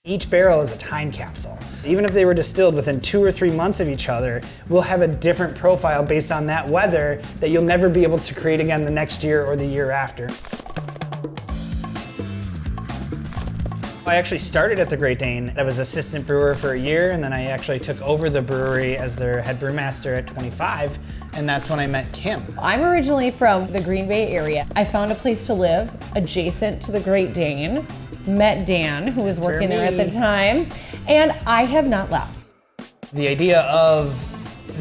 Each barrel is a time capsule. Even if they were distilled within 2 or 3 months of each other, we'll have a different profile based on that weather that you'll never be able to create again the next year or the year after. I actually started at the Great Dane. I was assistant brewer for a year, and then I actually took over the brewery as their head brewmaster at 25, and that's when I met Kimm. I'm originally from the Green Bay area. I found a place to live adjacent to the Great Dane, met Dan, who was working there at the time, and I have not left. The idea of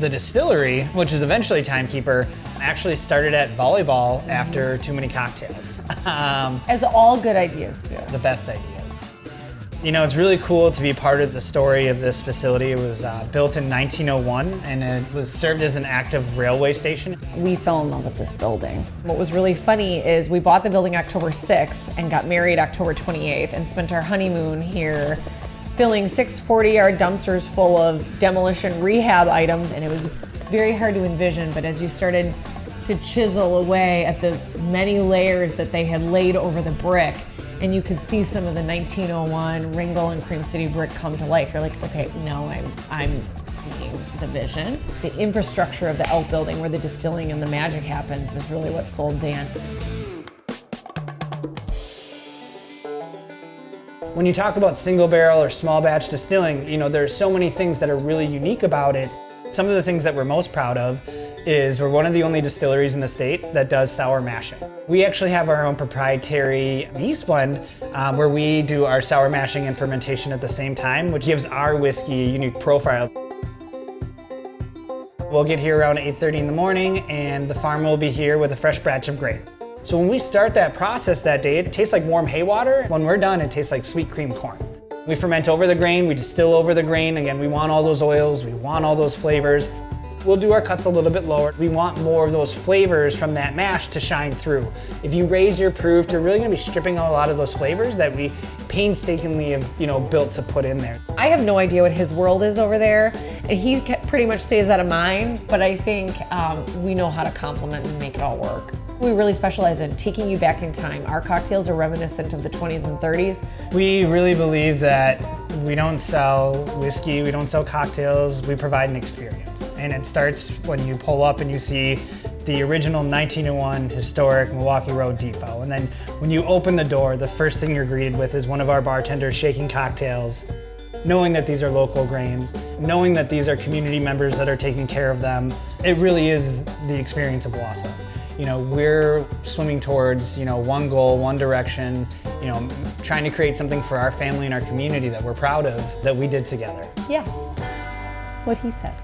the distillery, which is eventually Timekeeper, actually started at volleyball after too many cocktails. As all good ideas do. The best ideas. You know, it's really cool to be part of the story of this facility. It was built in 1901, and it was served as an active railway station. We fell in love with this building. What was really funny is we bought the building October 6th and got married October 28th and spent our honeymoon here filling 6 40-yard dumpsters full of demolition rehab items, and it was very hard to envision, but as you started to chisel away at the many layers that they had laid over the brick, and you could see some of the 1901 Ringgold and Cream City brick come to life. You're like, okay, now I'm seeing the vision. The infrastructure of the outbuilding where the distilling and the magic happens is really what sold Dan. When you talk about single barrel or small batch distilling, you know, there's so many things that are really unique about it. Some of the things that we're most proud of is we're one of the only distilleries in the state that does sour mashing. We actually have our own proprietary yeast blend where we do our sour mashing and fermentation at the same time, which gives our whiskey a unique profile. We'll get here around 8:30 in the morning, and the farm will be here with a fresh batch of grain. So when we start that process that day, it tastes like warm hay water. When we're done, it tastes like sweet cream corn. We ferment over the grain, we distill over the grain. Again, we want all those oils, we want all those flavors. We'll do our cuts a little bit lower. We want more of those flavors from that mash to shine through. If you raise your proof, you're really gonna be stripping out a lot of those flavors that we painstakingly have, you know, built to put in there. I have no idea what his world is over there, and he pretty much stays out of mine, but I think we know how to complement and make it all work. We really specialize in taking you back in time. Our cocktails are reminiscent of the 20s and 30s. We really believe that we don't sell whiskey, we don't sell cocktails, we provide an experience. And it starts when you pull up and you see the original 1901 historic Milwaukee Road Depot. And then when you open the door, the first thing you're greeted with is one of our bartenders shaking cocktails, knowing that these are local grains, knowing that these are community members that are taking care of them. It really is the experience of Wausau. You know, we're swimming towards, you know, one goal, one direction, you know, trying to create something for our family and our community that we're proud of, that we did together. Yeah, what he said.